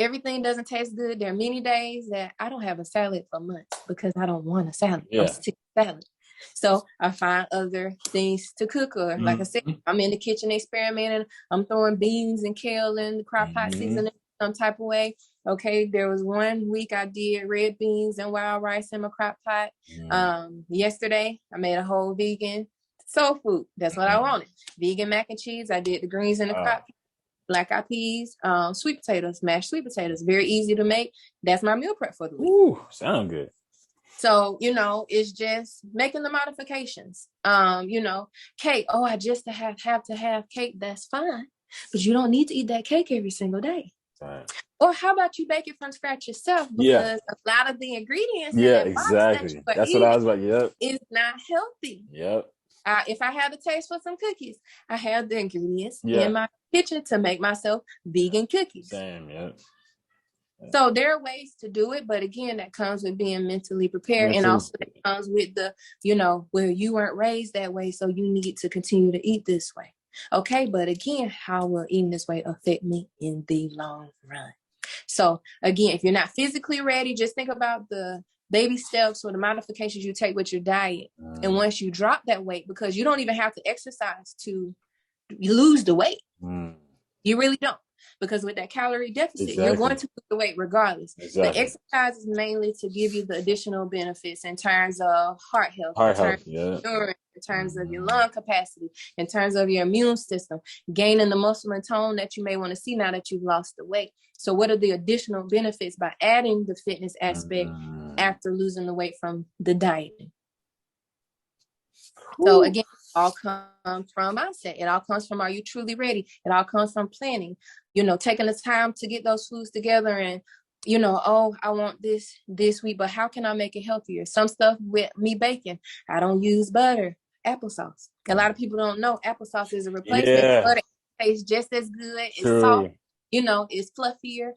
everything doesn't taste good. There are many days that I don't have a salad for months because I don't want a salad. I'm sick of salad. So I find other things to cook, or like I said, I'm in the kitchen experimenting. I'm throwing beans and kale in the crock pot seasoning some type of way. Okay, there was one week I did red beans and wild rice in my crock pot. Yesterday I made a whole vegan soul food. That's what I wanted. Vegan mac and cheese. I did the greens in the crock pot. Black eyed peas, sweet potatoes, mashed sweet potatoes. Very easy to make. That's my meal prep for the week. Ooh, sound good. So, it's just making the modifications. Cake. Oh, I just have to have cake. That's fine. But you don't need to eat that cake every single day. Right. Or how about you bake it from scratch yourself? Because a lot of the ingredients in that exactly. box That's what I was like, is not healthy. Yep. If I have a taste for some cookies, I have the ingredients in my kitchen to make myself vegan cookies. Same, So there are ways to do it, but again, that comes with being mentally prepared, and also that comes with the, where you weren't raised that way, so you need to continue to eat this way. Okay, but again, how will eating this way affect me in the long run? So again, if you're not physically ready, just think about the baby steps or the modifications you take with your diet. And once you drop that weight, because you don't even have to exercise to lose the weight. You really don't. Because with that calorie deficit, you're going to lose the weight regardless. The exercise is mainly to give you the additional benefits in terms of heart health, in terms of your lung capacity, in terms of your immune system, gaining the muscle and tone that you may want to see now that you've lost the weight. So what are the additional benefits by adding the fitness aspect after losing the weight from the dieting? So again, it all comes from mindset. It all comes from, are you truly ready? It all comes from planning, taking the time to get those foods together and, I want this week, but how can I make it healthier? Some stuff with me baking, I don't use butter, applesauce. A lot of people don't know applesauce is a replacement for butter. It tastes just as good. It's soft, it's fluffier,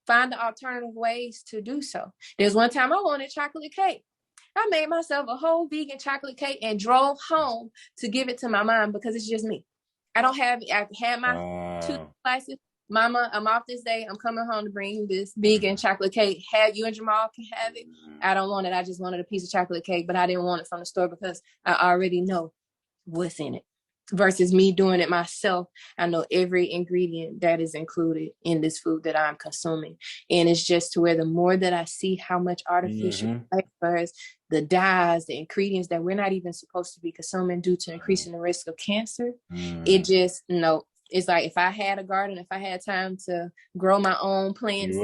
find the alternative ways to do so. There's one time I wanted chocolate cake. I made myself a whole vegan chocolate cake and drove home to give it to my mom because it's just me. I had my 2 slices. Mama, I'm off this day. I'm coming home to bring you this vegan chocolate cake. You and Jamal can have it. I don't want it. I just wanted a piece of chocolate cake, but I didn't want it from the store because I already know what's in it. Versus me doing it myself, I know every ingredient that is included in this food that I'm consuming. And it's just to where the more that I see how much artificial flavors, the dyes, the ingredients that we're not even supposed to be consuming due to increasing the risk of cancer, it just, it's like if I had a garden, if I had time to grow my own plants,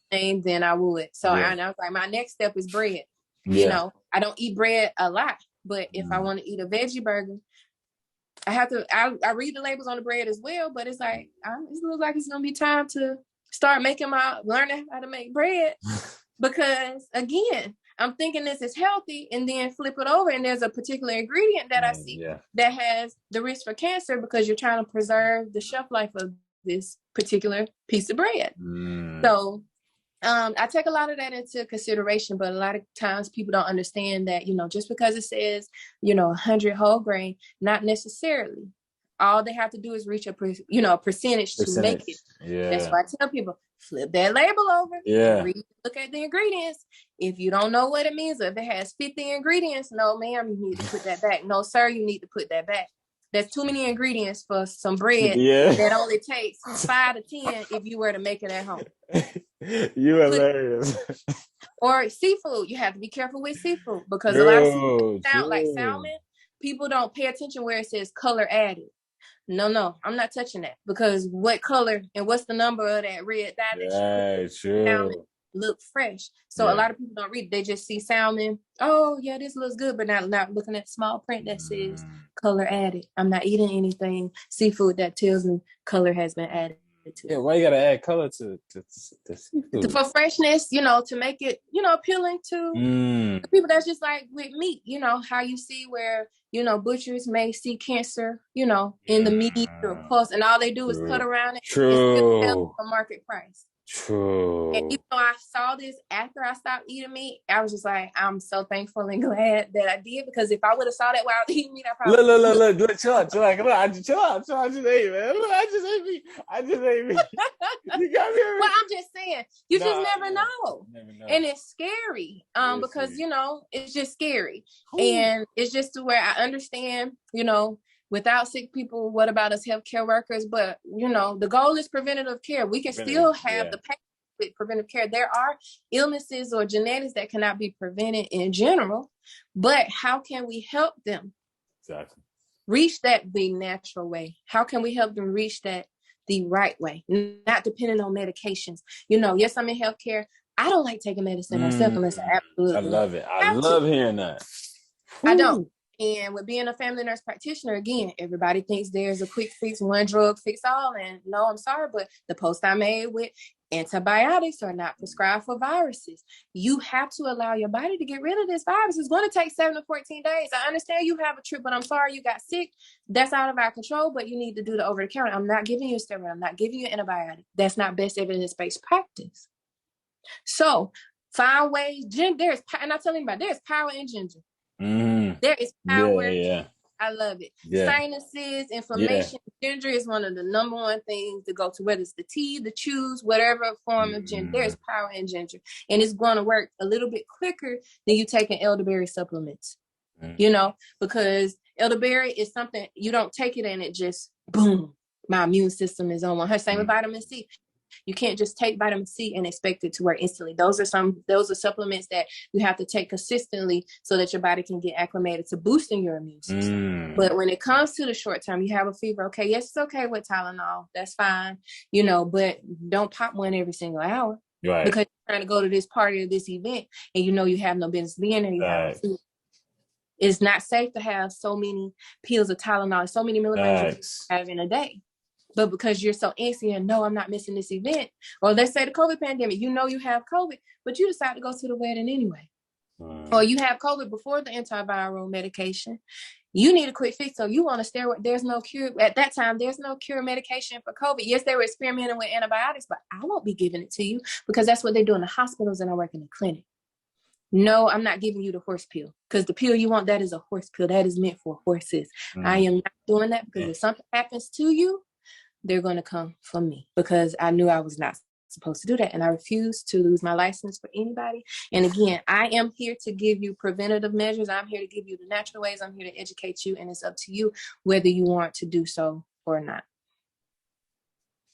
then I would. So I was like, my next step is bread. I don't eat bread a lot, but if I want to eat a veggie burger, I read the labels on the bread as well, but it's like, it looks like it's going to be time to start learning how to make bread because again, I'm thinking this is healthy and then flip it over and there's a particular ingredient that I see that has the risk for cancer because you're trying to preserve the shelf life of this particular piece of bread. So I take a lot of that into consideration, but a lot of times people don't understand that, just because it says, 100 whole grain, not necessarily. All they have to do is reach a percentage to make it. That's why I tell people, flip that label over. Look at the ingredients. If you don't know what it means, or if it has 50 ingredients, no, ma'am, you need to put that back. No, sir, you need to put that back. There's too many ingredients for some bread that only takes 5 to 10 if you were to make it at home. You hilarious. Or seafood. You have to be careful with seafood because a lot of seafood like salmon, people don't pay attention where it says color added. No, I'm not touching that because what color and what's the number of that red dye that salmon look fresh. So a lot of people don't read. They just see salmon. Oh yeah, this looks good, but not looking at small print that says color added. I'm not eating anything seafood that tells me color has been added to. Yeah, why you gotta add color to seafood? For freshness, to make it, appealing to the people that's just like with meat, how you see where, butchers may see cancer, in the meat or pulse, and all they do is cut True. around it and still sell it True. for market price. And True. even though I saw this after I stopped eating meat, I was just like, I'm so thankful and glad that I did, because if I would have saw that while I was eating meat, I probably Look, chill out. Come on, chill out. I just ate, man. Look, I just ate me. You got me. Well, I'm just saying, you just never Yeah. know. Never know. And it's scary, because, it's just scary. Ooh. And it's just to where I understand, without sick people, what about us healthcare workers? But, the goal is preventative care. We can still have the patient with preventive care. There are illnesses or genetics that cannot be prevented in general, but how can we help them reach that the natural way? How can we help them reach that the right way, not depending on medications? Yes, I'm in healthcare. I don't like taking medicine myself unless I absolutely. I love it. I love hearing that. I don't. And with being a family nurse practitioner, again, everybody thinks there's a quick fix, one drug fix all. And no, I'm sorry, but the post I made with antibiotics are not prescribed for viruses. You have to allow your body to get rid of this virus. It's going to take 7 to 14 days. I understand you have a trip, but I'm sorry you got sick. That's out of our control, but you need to do the over-the-counter. I'm not giving you a steroid. I'm not giving you an antibiotic. That's not best evidence-based practice. So find ways. And I tell anybody, there's power in ginger. There is power. Yeah. I love it. Yeah. Sinuses, inflammation. Ginger is one of the number one things to go to, whether it's the tea, the chews, whatever form of ginger. There's power in ginger. And it's going to work a little bit quicker than you taking elderberry supplements. Because elderberry is something, you don't take it and it just, boom, my immune system is on one. Same with vitamin C. You can't just take vitamin C and expect it to work instantly. Those are supplements that you have to take consistently so that your body can get acclimated to boosting your immune system. But when it comes to the short term, you have a fever. Okay, yes, it's okay with Tylenol. That's fine. But don't pop one every single hour. Right. Because you're trying to go to this party or this event and you have no business being there. You have a fever. It's not safe to have so many pills of Tylenol, so many milligrams you have in a day. But because you're so antsy and no, I'm not missing this event, or let's say the COVID pandemic, you have COVID, but you decide to go to the wedding anyway. Or you have COVID before the antiviral medication. You need a quick fix, so you want a steroid. There's no cure. At that time, there's no cure medication for COVID. Yes, they were experimenting with antibiotics, but I won't be giving it to you because that's what they do in the hospitals and I work in the clinic. No, I'm not giving you the horse pill because the pill you want, that is a horse pill. That is meant for horses. I am not doing that because if something happens to you, they're going to come for me because I knew I was not supposed to do that. And I refuse to lose my license for anybody. And again, I am here to give you preventative measures. I'm here to give you the natural ways. I'm here to educate you. And it's up to you whether you want to do so or not.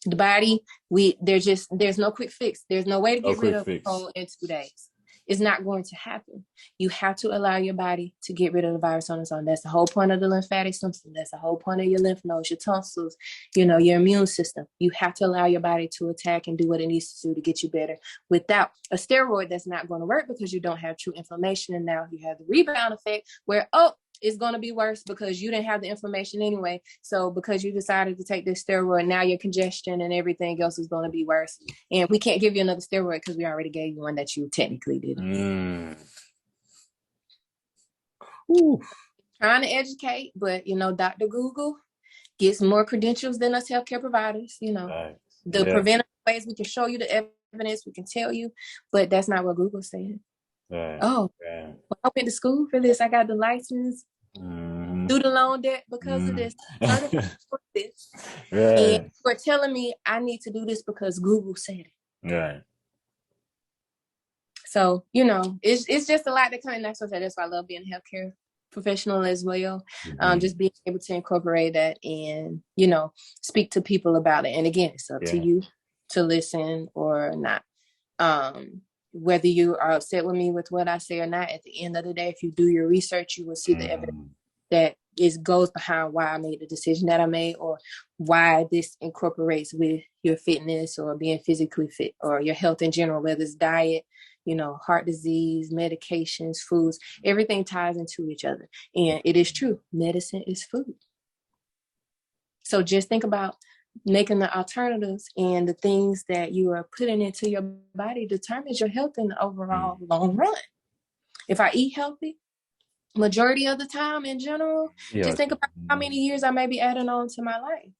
The body, there's no quick fix. There's no way to get rid of it in 2 days. It's not going to happen. You have to allow your body to get rid of the virus on its own. That's the whole point of the lymphatic system. That's the whole point of your lymph nodes, your tonsils, your immune system. You have to allow your body to attack and do what it needs to do to get you better without a steroid. That's not going to work because you don't have true inflammation. And now you have the rebound effect where, it's going to be worse because you didn't have the inflammation anyway. So because you decided to take this steroid, now your congestion and everything else is going to be worse. And we can't give you another steroid because we already gave you one that you technically didn't. Trying to educate, but Dr. Google gets more credentials than us healthcare providers. The preventative ways, we can show you the evidence, we can tell you, but that's not what Google said. Well, I went to school for this. I got the license, student loan debt because of this. And you're telling me I need to do this because Google said it. Right. So, it's just a lot that comes. That's why I love being a healthcare professional as well. Just being able to incorporate that and, speak to people about it. And again, it's up to you to listen or not. Whether you are upset with me with what I say or not, at the end of the day, if you do your research, you will see the evidence that goes behind why I made the decision that I made or why this incorporates with your fitness or being physically fit or your health in general, whether it's diet, heart disease, medications, foods, everything ties into each other. And it is true. Medicine is food. So just think about making the alternatives and the things that you are putting into your body determines your health in the overall long run. If I eat healthy, majority of the time in general, Yeah. just think about how many years I may be adding on to my life.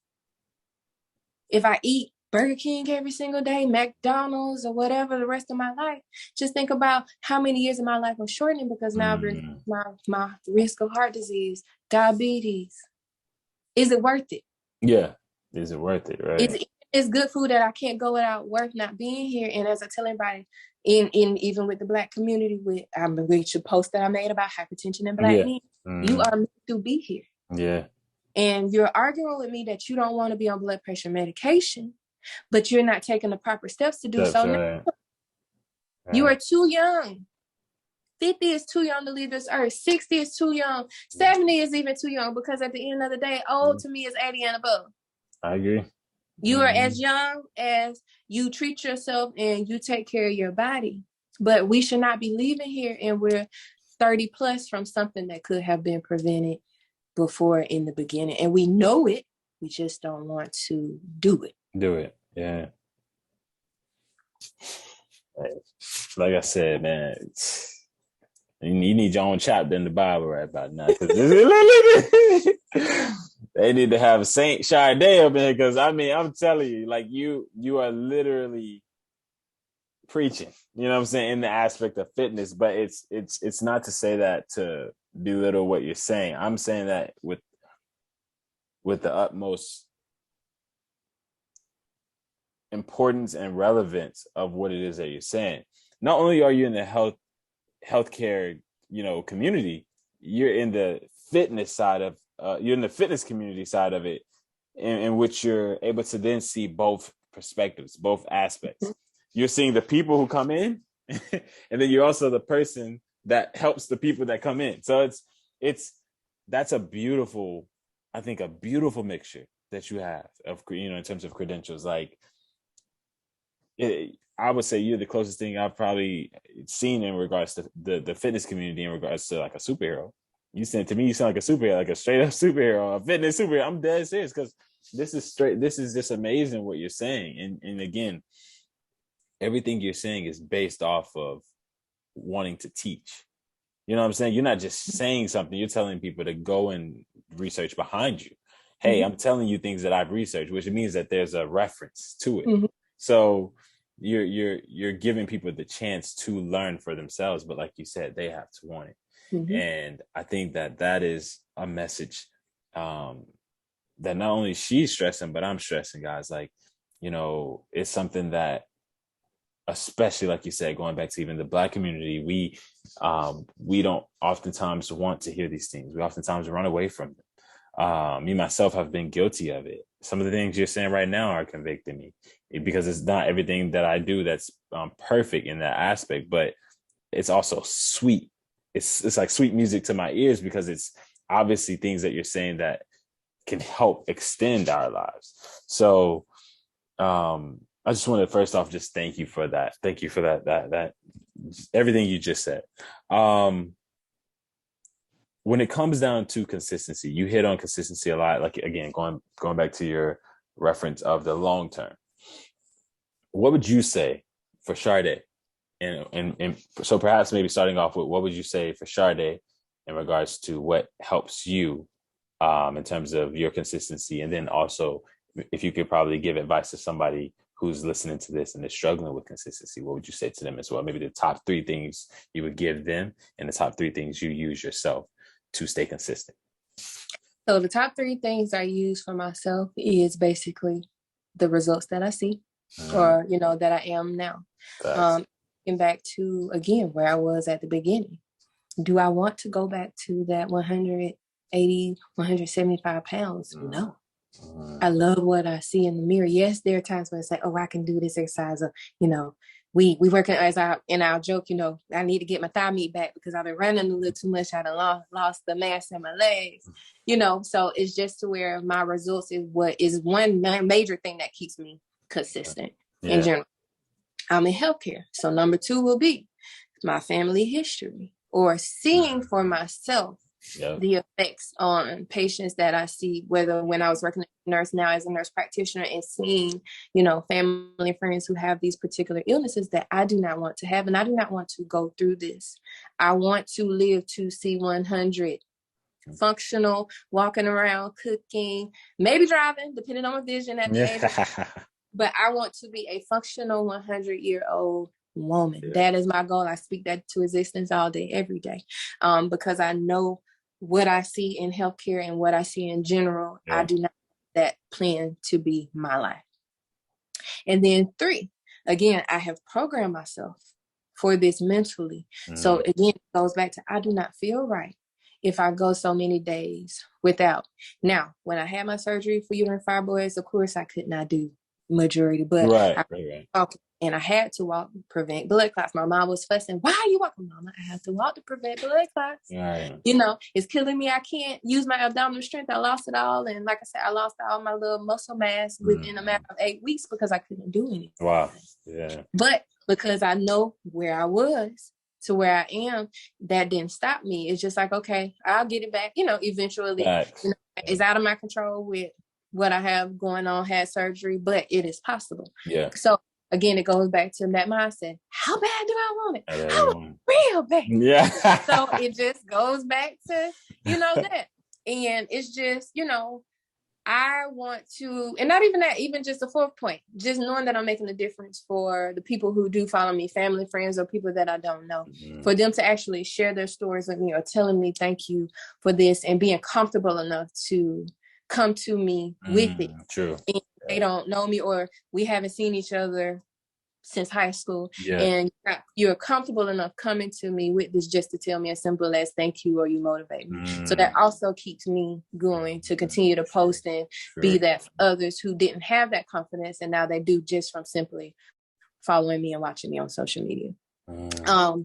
If I eat Burger King every single day, McDonald's or whatever the rest of my life, just think about how many years of my life I'm shortening because now my risk of heart disease, diabetes. Is it worth it? Yeah. Is it worth it? Right. It's good food that I can't go without worth not being here. And as I tell everybody, in even with the Black community, with your post that I made about hypertension in Black men, you are meant to be here. Yeah. And you're arguing with me that you don't want to be on blood pressure medication, but you're not taking the proper steps to do so. Right. You are too young. 50 is too young to leave this earth. 60 is too young. 70 is even too young, because at the end of the day, old to me is 80 and above. I agree. You are as young as you treat yourself and you take care of your body. But we should not be leaving here and we're 30 plus from something that could have been prevented before in the beginning. And we know it. We just don't want to do it. Yeah. Like I said, man, you need your own chapter in the Bible right about now. They need to have Saint Shardé up in here, because I'm telling you, like you are literally preaching. You know what I'm saying, in the aspect of fitness. But it's not to say that to belittle what you're saying. I'm saying that with the utmost importance and relevance of what it is that you're saying. Not only are you in the healthcare, community, you're in the fitness side of you're in the fitness community side of it, in which you're able to then see both perspectives, both aspects. You're seeing the people who come in, and then you're also the person that helps the people that come in. So that's a beautiful mixture that you have of, in terms of credentials. Like, I would say you're the closest thing I've probably seen in regards to the fitness community in regards to like a superhero. You sound like a superhero, like a straight up superhero, a fitness superhero. I'm dead serious, because this is just amazing what you're saying. And again, everything you're saying is based off of wanting to teach. You know what I'm saying? You're not just saying something, you're telling people to go and research behind you. Hey, I'm telling you things that I've researched, which means that there's a reference to it. So you're giving people the chance to learn for themselves, but like you said, they have to want it. And I think that is a message that not only she's stressing, but I'm stressing, guys. Like, it's something that, especially like you said, going back to even the Black community, we don't oftentimes want to hear these things. We oftentimes run away from them. Me myself have been guilty of it. Some of the things you're saying right now are convicting me, because it's not everything that I do that's perfect in that aspect, but it's also sweet. It's like sweet music to my ears, because it's obviously things that you're saying that can help extend our lives. So I just want to first off just thank you for that. Thank you for that everything you just said. When it comes down to consistency, you hit on consistency a lot. Like, again, going back to your reference of the long term, what would you say for Shardé? And so perhaps maybe starting off with, what would you say for Shardé in regards to what helps you in terms of your consistency? And then also, if you could probably give advice to somebody who's listening to this and is struggling with consistency, what would you say to them as well? Maybe the top 3 things you would give them, and the top 3 things you use yourself to stay consistent. So the top 3 things I use for myself is basically the results that I see, or, that I am now. And back to, again, where I was at the beginning. Do I want to go back to that 180, 175 pounds? No. I love what I see in the mirror. Yes, there are times when I say, oh, I can do this exercise. Or, we working in our joke, I need to get my thigh meat back because I've been running a little too much. I done lost the mass in my legs, so it's just to where my results is what is one major thing that keeps me consistent in general. I'm in healthcare. So number 2 will be my family history, or seeing for myself Yep. the effects on patients that I see, whether when I was working as a nurse, now as a nurse practitioner, and seeing, family and friends who have these particular illnesses that I do not want to have. And I do not want to go through this. I want to live to see 100, functional, walking around, cooking, maybe driving, depending on my vision at the age of, but I want to be a functional 100-year-old woman. Yeah. That is my goal. I speak that to existence all day, every day, because I know what I see in healthcare and what I see in general. Yeah. I do not want that plan to be my life. And then 3, again, I have programmed myself for this mentally. So again, it goes back to, I do not feel right if I go so many days without. Now, when I had my surgery for uterine fibroids, of course, I could not do majority, but right. And I had to walk to prevent blood clots. My mom was fussing, why are you walking, Mama? I have to walk to prevent blood clots. Right. It's killing me. I can't use my abdominal strength. I lost it all. And like I said, I lost all my little muscle mass within a matter of 8 weeks because I couldn't do anything. Wow. Yeah. But because I know where I was to where I am, that didn't stop me. It's just like, okay, I'll get it back, eventually. It's out of my control with what I have going on, had surgery, but it is possible. Yeah. So again, it goes back to that mindset. How bad do I want it? I want it real bad. Yeah. So it just goes back to, that. And it's just, I want to, and not even that, even just the 4th point, just knowing that I'm making a difference for the people who do follow me, family, friends, or people that I don't know, for them to actually share their stories with me or telling me thank you for this and being comfortable enough to come to me with it. True. And they don't know me or we haven't seen each other since high school. Yeah. And you're comfortable enough coming to me with this just to tell me as simple as thank you or you motivate me. So that also keeps me going to continue to post and be that for others who didn't have that confidence and now they do just from simply following me and watching me on social media.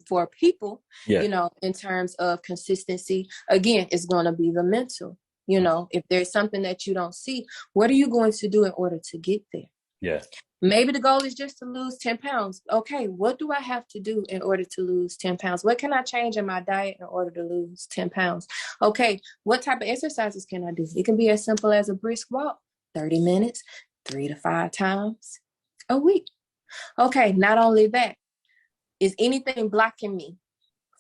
For people, in terms of consistency, again, it's going to be the mental. If there's something that you don't see, what are you going to do in order to get there? Yeah. Maybe the goal is just to lose 10 pounds. Okay, what do I have to do in order to lose 10 pounds? What can I change in my diet in order to lose 10 pounds? Okay, what type of exercises can I do? It can be as simple as a brisk walk, 30 minutes, 3 to 5 times a week. Okay, not only that, is anything blocking me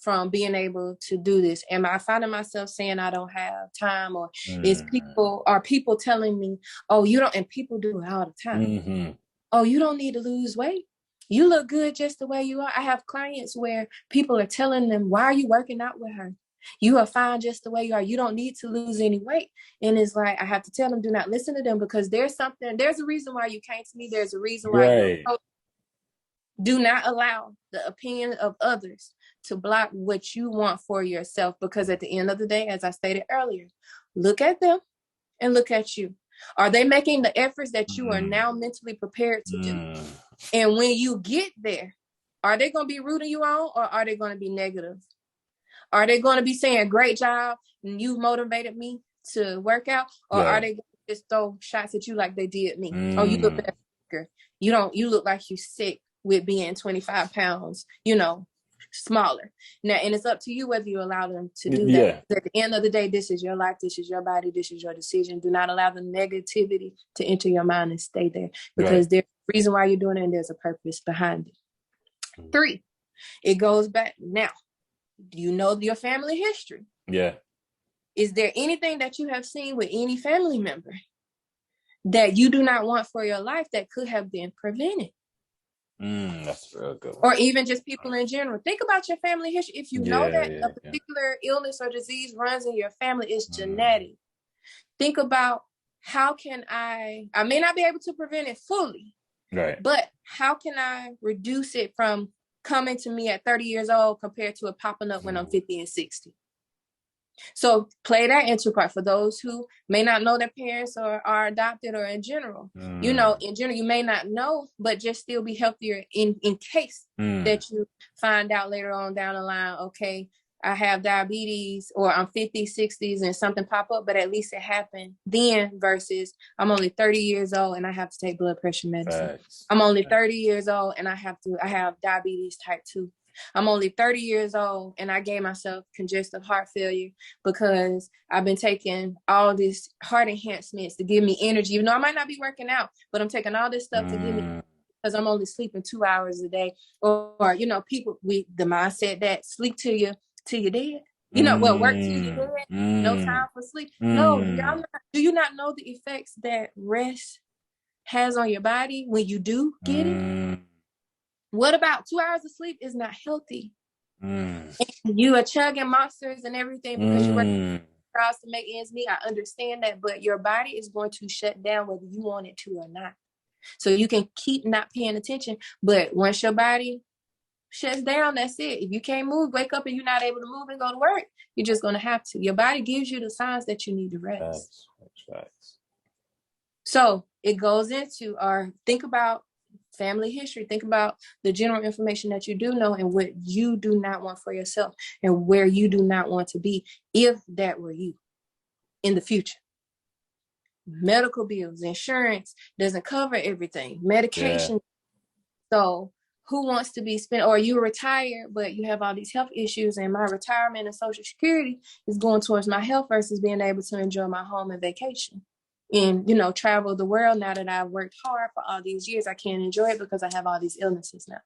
from being able to do this? Am I finding myself saying I don't have time, or are people telling me, oh, you don't, and people do it all the time. Oh, you don't need to lose weight. You look good just the way you are. I have clients where people are telling them, why are you working out with her? You are fine just the way you are. You don't need to lose any weight. And it's like, I have to tell them, do not listen to them because there's a reason why you came to me. There's a reason why do not allow the opinion of others to block what you want for yourself. Because at the end of the day, as I stated earlier, look at them and look at you. Are they making the efforts that you are now mentally prepared to do? And when you get there, are they going to be rooting you on, or are they going to be negative? Are they going to be saying, great job, and you motivated me to work out? Or are they going to just throw shots at you like they did me? Oh, you look better. You look like you sick with being 25 pounds, smaller. Now, and it's up to you whether you allow them to do that. At the end of the day, this is your life, this is your body, this is your decision. Do not allow the negativity to enter your mind and stay there, because there's a reason why you're doing it and there's a purpose behind it. 3, it goes back. Now, you know your family history. Yeah. Is there anything that you have seen with any family member that you do not want for your life that could have been prevented? That's real good. Or even just people in general. Think about your family history. If you know that a particular illness or disease runs in your family, it's genetic. Think about, how can I may not be able to prevent it fully, right? But how can I reduce it from coming to me at 30 years old compared to it popping up when I'm 50 and 60? So play that into part for those who may not know their parents or are adopted, or in general. In general, you may not know, but just still be healthier in case that you find out later on down the line, okay, I have diabetes, or I'm 50s, 60s and something pop up, but at least it happened then, versus I'm only 30 years old and I have to take blood pressure medicine. I'm only 30 years old and I have diabetes type 2. I'm only 30 years old and I gave myself congestive heart failure because I've been taking all these heart enhancements to give me energy. Even though I might not be working out, but I'm taking all this stuff to give me, because I'm only sleeping 2 hours a day. Or you know, people with the mindset that sleep till you're dead. You know, well, work till you're dead. No time for sleep. No, do you not know the effects that rest has on your body when you do get it? What about 2 hours of sleep is not healthy? You are chugging monsters and everything because you're working to make ends meet. I understand that, but your body is going to shut down whether you want it to or not. So you can keep not paying attention, but once your body shuts down, that's it. If you can't move, wake up and you're not able to move and go to work, you're just going to have to. Your body gives you the signs that you need to rest. Facts. So it goes into think about family history. Think about the general information that you do know and what you do not want for yourself and where you do not want to be if that were you in the future. Medical bills, insurance doesn't cover everything. Medication. Yeah. So who wants to be spent, or you're retired, but you have all these health issues and my retirement and Social Security is going towards my health versus being able to enjoy my home and vacation. And, you know, travel the world now that I've worked hard for all these years. I can't enjoy it because I have all these illnesses now.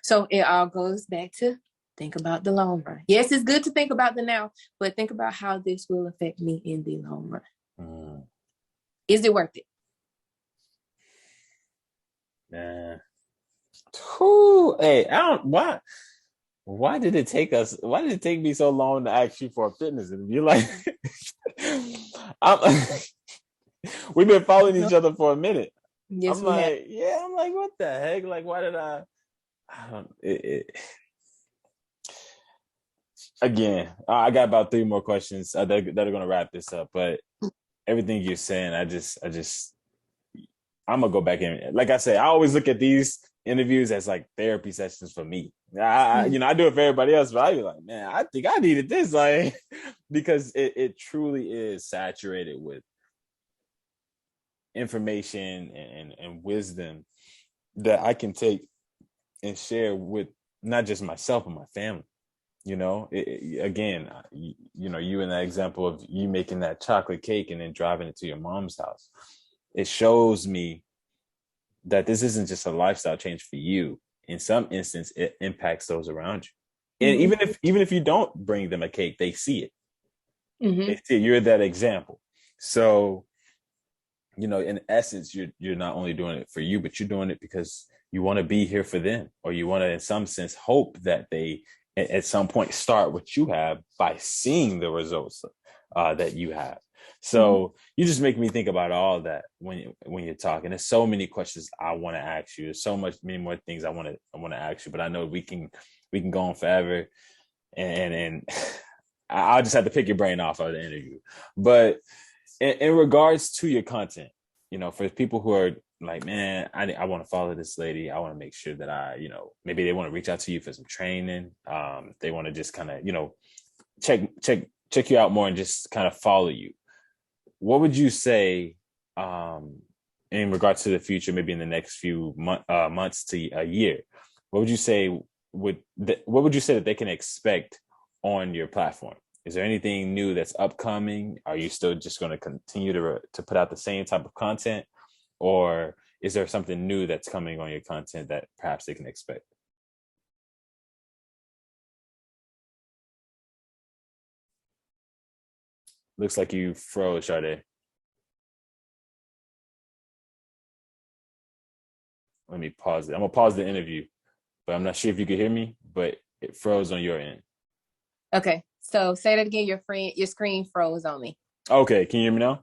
So it all goes back to think about the long run. Yes, it's good to think about the now, but think about how this will affect me in the long run. Is it worth it? Nah. Hey, why did it take me so long to ask you for a fitness interview? Like, we've been following each other for a minute. Yes, I'm like, what the heck? Like, why did again, I got about 3 more questions that are going to wrap this up, but everything you're saying, I'm going to go back in. Like I said, I always look at these interviews as like therapy sessions for me. I do it for everybody else, but I be like, man, I think I needed this, like, because it truly is saturated with information and wisdom that I can take and share with not just myself, but my family. You know, again, you in that example of you making that chocolate cake and then driving it to your mom's house. It shows me that this isn't just a lifestyle change for you. In some instance, it impacts those around you. And even if you don't bring them a cake, they see it. They see it. You're that example. So, you know, in essence, you're not only doing it for you, but you're doing it because you want to be here for them, or you want to, in some sense, hope that they at some point start what you have by seeing the results that you have. So you just make me think about all that when you're talking. There's so many questions I want to ask you. There's many more things I want to ask you, but I know we can go on forever, and I'll just have to pick your brain off of the interview. But in regards to your content, you know, for people who are like, man, I want to follow this lady. I want to make sure that maybe they want to reach out to you for some training. They want to just kind of, check you out more and just kind of follow you. What would you say in regards to the future, maybe in the next few months to a year? What would you say that they can expect on your platform? Is there anything new that's upcoming? Are you still just going to continue to put out the same type of content? Or is there something new that's coming on your content that perhaps they can expect? Looks like you froze, Shardé. Let me pause it. I'm going to pause the interview, but I'm not sure if you could hear me, but it froze on your end. Okay. So say that again. Your screen froze on me. Okay. Can you hear me now?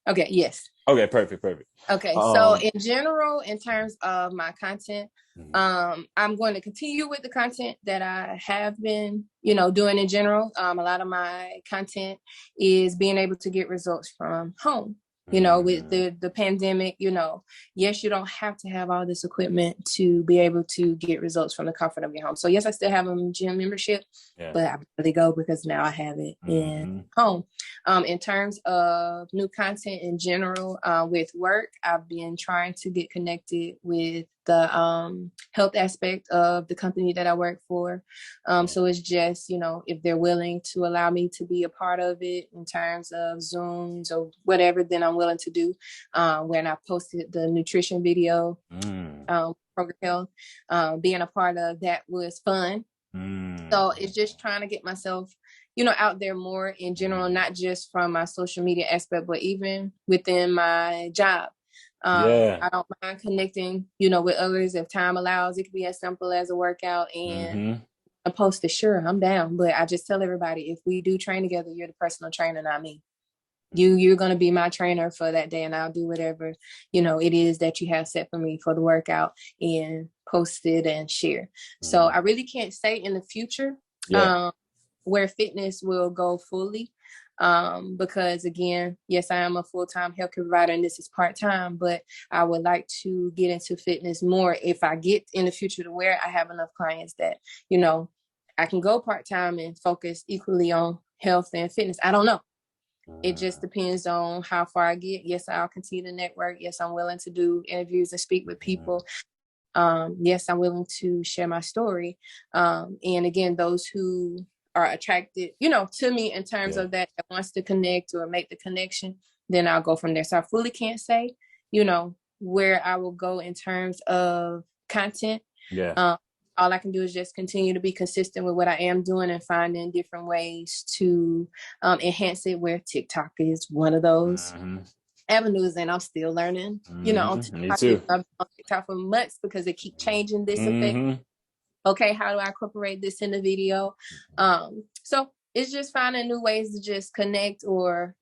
Okay. Yes. Okay. Perfect. Okay. So in general, in terms of my content, I'm going to continue with the content that I have been, doing in general. A lot of my content is being able to get results from home. With the pandemic, yes, you don't have to have all this equipment to be able to get results from the comfort of your home. So yes, I still have a gym membership, but I really go because now I have it in home. In terms of new content in general, with work, I've been trying to get connected with the health aspect of the company that I work for. So it's just, if they're willing to allow me to be a part of it in terms of Zooms or whatever, then I'm willing to do. When I posted the nutrition video, Program Health, being a part of that was fun. So it's just trying to get myself, out there more in general, not just from my social media aspect, but even within my job. I don't mind connecting, with others if time allows. It could be as simple as a workout and a poster. Sure, I'm down. But I just tell everybody, if we do train together, you're the personal trainer, not me. You're going to be my trainer for that day, and I'll do whatever, it is that you have set for me for the workout and post it and share. So I really can't say in the future where fitness will go fully. Because again, yes, I am a full-time healthcare provider and this is part-time, but I would like to get into fitness more if I get in the future to where I have enough clients that, I can go part-time and focus equally on health and fitness. I don't know. It just depends on how far I get. Yes, I'll continue to network. Yes, I'm willing to do interviews and speak with people. Yes, I'm willing to share my story. And again, those who are attracted, to me in terms of that wants to connect or make the connection, then I'll go from there. So I fully can't say, where I will go in terms of content. All I can do is just continue to be consistent with what I am doing and finding different ways to enhance it, where TikTok is one of those avenues, and I'm still learning. On TikTok, Me too. I've been on TikTok for months because they keep changing this effect. Okay, how do I incorporate this in the video? So it's just finding new ways to just connect or,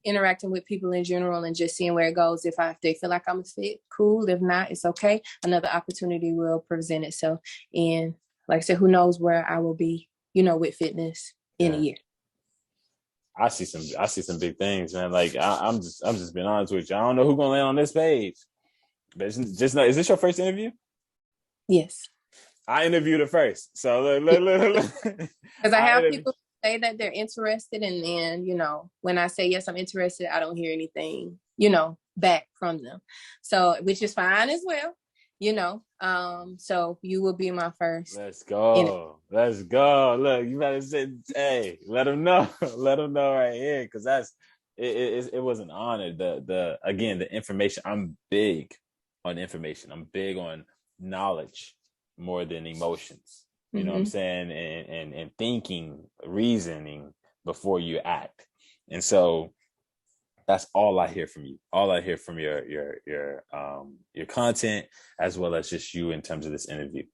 interacting with people in general and just seeing where it goes. If they feel like I'm a fit, cool. If not, it's okay. Another opportunity will present itself. And like I said, who knows where I will be, with fitness in a year. I see some big things, man. Like I'm just being honest with you. I don't know who's gonna land on this page, but just know, is this your first interview? Yes. I interviewed her first. So look. Because I have people say that they're interested, and then, when I say yes, I'm interested, I don't hear anything, back from them. So, which is fine as well, so you will be my first. Let's go. Let's go. Look, you better say, hey, let them know. Let them know right here. Cause it was an honor. The information, I'm big on information. I'm big on knowledge more than emotions. You know what I'm saying? And thinking, reasoning before you act. And so that's all I hear from you. All I hear from your content, as well as just you in terms of this interview.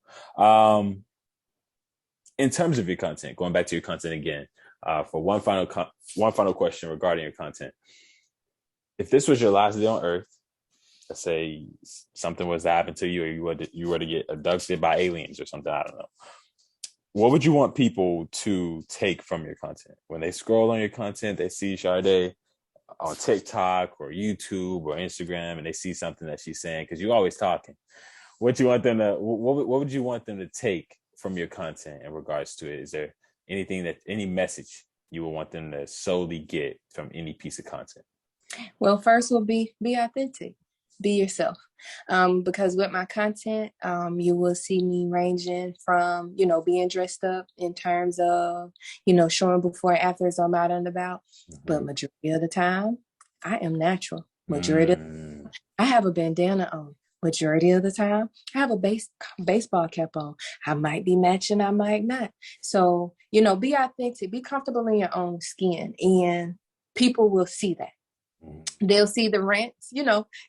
In terms of your content, going back to your content again, for one final question regarding your content. If this was your last day on Earth, let's say something was to happen to you, or you were to get abducted by aliens or something, I don't know. What would you want people to take from your content? When they scroll on your content, they see Shardé on TikTok or YouTube or Instagram, and they see something that she's saying, because you're always talking. What would you want them to take from your content in regards to it? Is there any message you would want them to solely get from any piece of content? Well, first will be authentic. Be yourself. Because with my content, you will see me ranging from, being dressed up in terms of, showing before and after as I'm out and about. But majority of the time, I am natural. I have a bandana on. Majority of the time, I have a baseball cap on. I might be matching, I might not. So, be authentic, be comfortable in your own skin, and people will see that. They'll see the rants,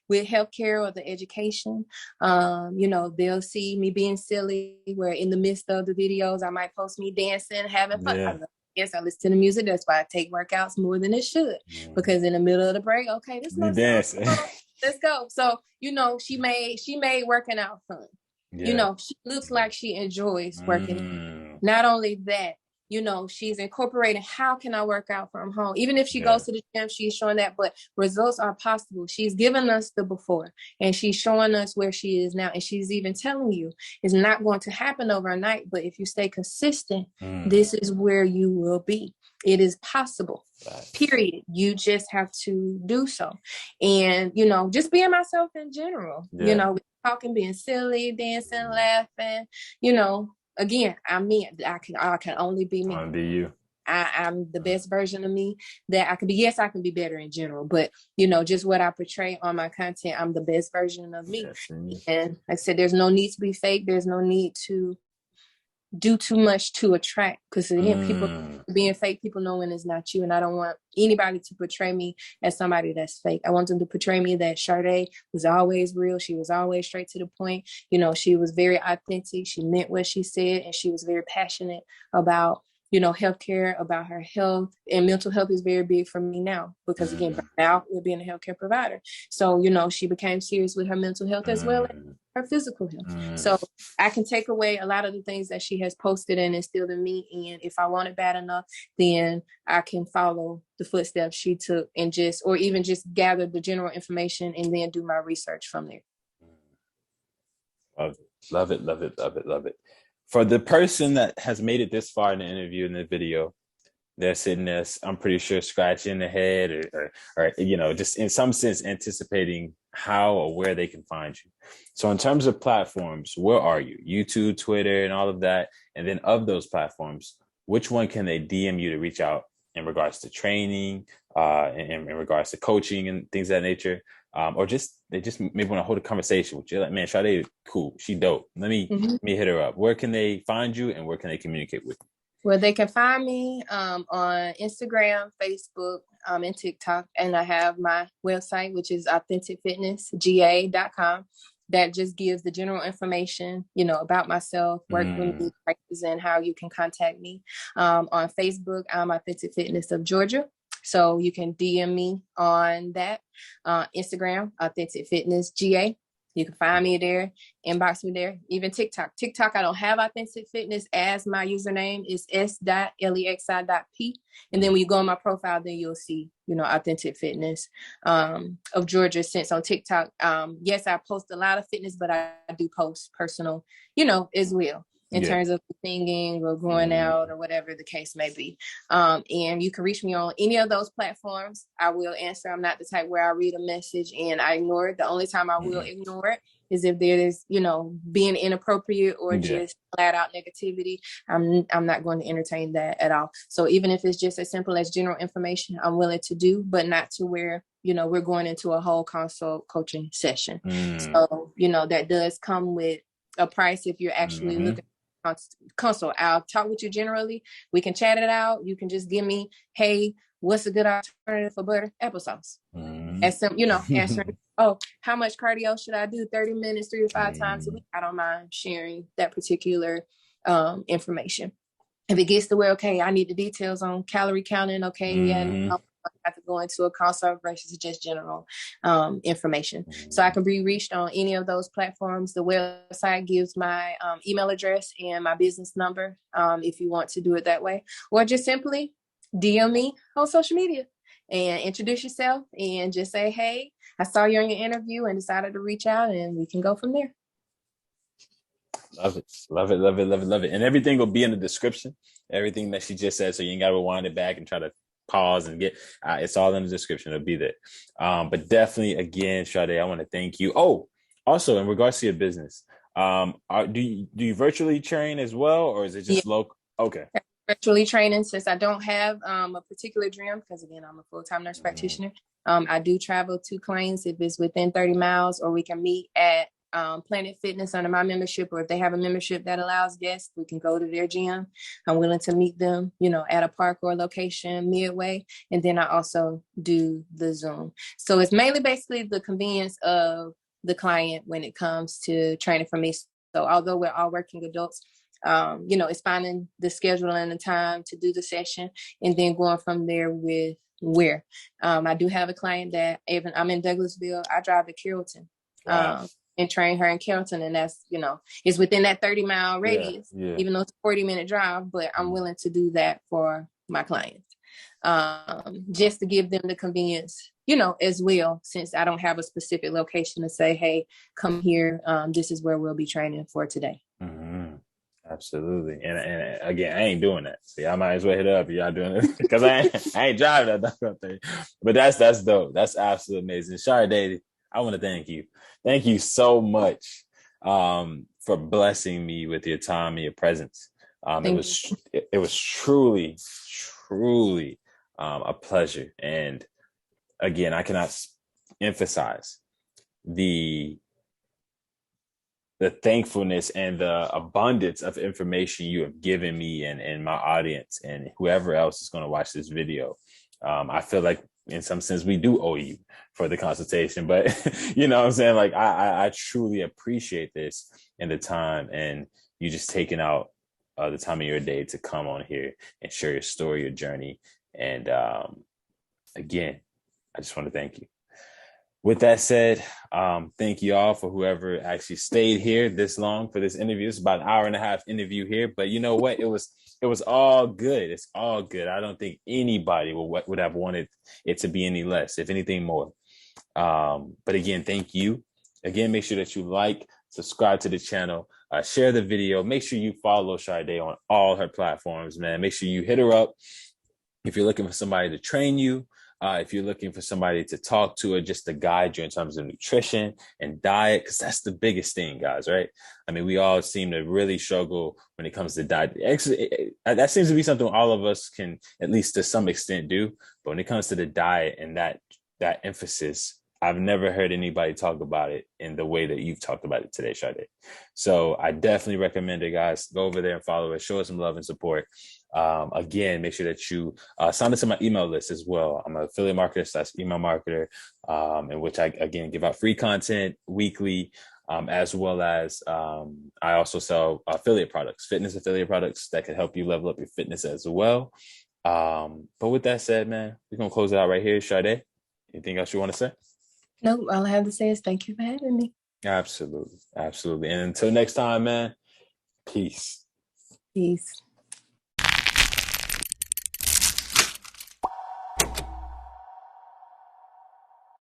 with healthcare or the education. They'll see me being silly, where in the midst of the videos, I might post me dancing, having fun. I listen to the music. That's why I take workouts more than it should. Because in the middle of the break, okay, this is dancing. Let's go. So, she made working out fun. She looks like she enjoys working. Not only that, she's incorporating, how can I work out from home? Even if she goes to the gym, she's showing that, but results are possible. She's given us the before, and she's showing us where she is now. And she's even telling you it's not going to happen overnight, but if you stay consistent, this is where you will be. It is possible, period. You just have to do so. And, just being myself in general, we talking, being silly, dancing, laughing. You know, again, I'm me. I can only be me. be you. I'm the best version of me that I can be. Yes, I can be better in general, but you know, just what I portray on my content, I'm the best version of me. Yes, and like I said, there's no need to be fake. There's no need to do too much to attract, because again, people being fake, people know when it's not you, and I don't want anybody to portray me as somebody that's fake. I want them to portray me that Shardé was always real. She was always straight to the point. You know, she was very authentic. She meant what she said, and she was very passionate about, you know, healthcare, about her health, and mental health is very big for me now, because again, now we're being a healthcare provider. So, you know, she became serious with her mental health as well as her physical health. So I can take away a lot of the things that she has posted and instilled in me. And if I want it bad enough, then I can follow the footsteps she took and just, or even just gather the general information and then do my research from there. Love it, love it, love it, love it. For the person that has made it this far in the interview, in the video, they're sitting there, I'm pretty sure, scratching their head or you know, just in some sense anticipating how or where they can find you. So in terms of platforms, where are you? YouTube, Twitter, and all of that. And then of those platforms, which one can they DM you to reach out in regards to training, in regards to coaching and things of that nature? Or just they just maybe want to hold a conversation with you. Like, man, Shardé, cool, she dope. Let me hit her up. Where can they find you and where can they communicate with you? Well, they can find me on Instagram, Facebook, and TikTok. And I have my website, which is authenticfitnessga.com. That just gives the general information, you know, about myself, work with me, practice, and how you can contact me. On Facebook, I'm Authentic Fitness of Georgia. So you can DM me on that. Instagram, Authentic Fitness GA. You can find me there, inbox me there. Even TikTok. I don't have Authentic Fitness as my username. It's s.lexi.p. And then when you go on my profile, then you'll see, you know, Authentic Fitness of Georgia. Since on TikTok, yes, I post a lot of fitness, but I do post personal, you know, as well. In terms of singing or going out or whatever the case may be. And you can reach me on any of those platforms. I will answer. I'm not the type where I read a message and I ignore it. The only time I will ignore it is if there is, you know, being inappropriate or just flat out negativity. I'm not going to entertain that at all. So even if it's just as simple as general information, I'm willing to do, but not to where, you know, we're going into a whole consult coaching session. So, you know, that does come with a price if you're actually looking consult. I'll talk with you generally. We can chat it out. You can just give me, hey, what's a good alternative for butter? Applesauce. As some, you know, answering, oh, how much cardio should I do? 30 minutes, 3 to 5 times a week. I don't mind sharing that particular information. If it gets to where, okay, I need the details on calorie counting, okay, and I have to go into a consult versus just general information. So I can be reached on any of those platforms. The website gives my email address and my business number if you want to do it that way. Or just simply DM me on social media and introduce yourself and just say, hey, I saw you on your interview and decided to reach out, and we can go from there. Love it. Love it. Love it. Love it. Love it. And everything will be in the description. Everything that she just said. So you ain't got to rewind it back and try to pause and get it's all in the description. It'll be there. But definitely, again, Shardé, I want to thank you. Oh, also in regards to your business, do you virtually train as well, or is it just local? Okay. Virtually training, since I don't have a particular gym, because again, I'm a full-time nurse practitioner. I do travel to clients if it's within 30 miles, or we can meet at Planet Fitness under my membership, or if they have a membership that allows guests, we can go to their gym. I'm willing to meet them, you know, at a park or a location midway. And then I also do the Zoom. So it's mainly basically the convenience of the client when it comes to training for me. So although we're all working adults, you know, it's finding the schedule and the time to do the session and then going from there with where. I do have a client that even I'm in Douglasville. I drive to Carrollton. Wow. And train her in Carrollton, and that's, you know, it's within that 30-mile radius, even though it's a 40-minute drive, but I'm willing to do that for my clients, just to give them the convenience, you know, as well, since I don't have a specific location to say, hey, come here, this is where we'll be training for today. Absolutely. And again, I ain't doing that. See, I might as well hit up. Y'all doing it because I ain't driving that thing. But that's dope. That's absolutely amazing. Shardé, I want to thank you. Thank you so much for blessing me with your time and your presence. Thank you. It was truly, truly a pleasure. And again, I cannot emphasize the thankfulness and the abundance of information you have given me and my audience and whoever else is going to watch this video. I feel like in some sense we do owe you for the consultation, but you know what I'm saying? Like I truly appreciate this and the time, and you just taking out the time of your day to come on here and share your story, your journey. And again, I just want to thank you. With that said, thank you all for whoever actually stayed here this long for this interview. It's about an hour and a half interview here, but you know what? It was all good. It's all good. I don't think anybody would have wanted it to be any less, if anything more. But again, thank you. Again, make sure that you like, subscribe to the channel, share the video. Make sure you follow Shardé on all her platforms, man. Make sure you hit her up if you're looking for somebody to train you. If you're looking for somebody to talk to or just to guide you in terms of nutrition and diet, because that's the biggest thing, guys, right? I mean, we all seem to really struggle when it comes to diet. Actually, that seems to be something all of us can, at least to some extent, do. But when it comes to the diet and that emphasis, I've never heard anybody talk about it in the way that you've talked about it today, Shardé. So I definitely recommend it, guys. Go over there and follow us. Show us some love and support. Again, make sure that you sign up to my email list as well. I'm an affiliate marketer / email marketer, in which I, again, give out free content weekly, as well as I also sell affiliate products, fitness affiliate products that can help you level up your fitness as well. But with that said, man, we're going to close it out right here. Shardé, anything else you want to say? No, all I have to say is thank you for having me. Absolutely. Absolutely. And until next time, man, peace. Peace.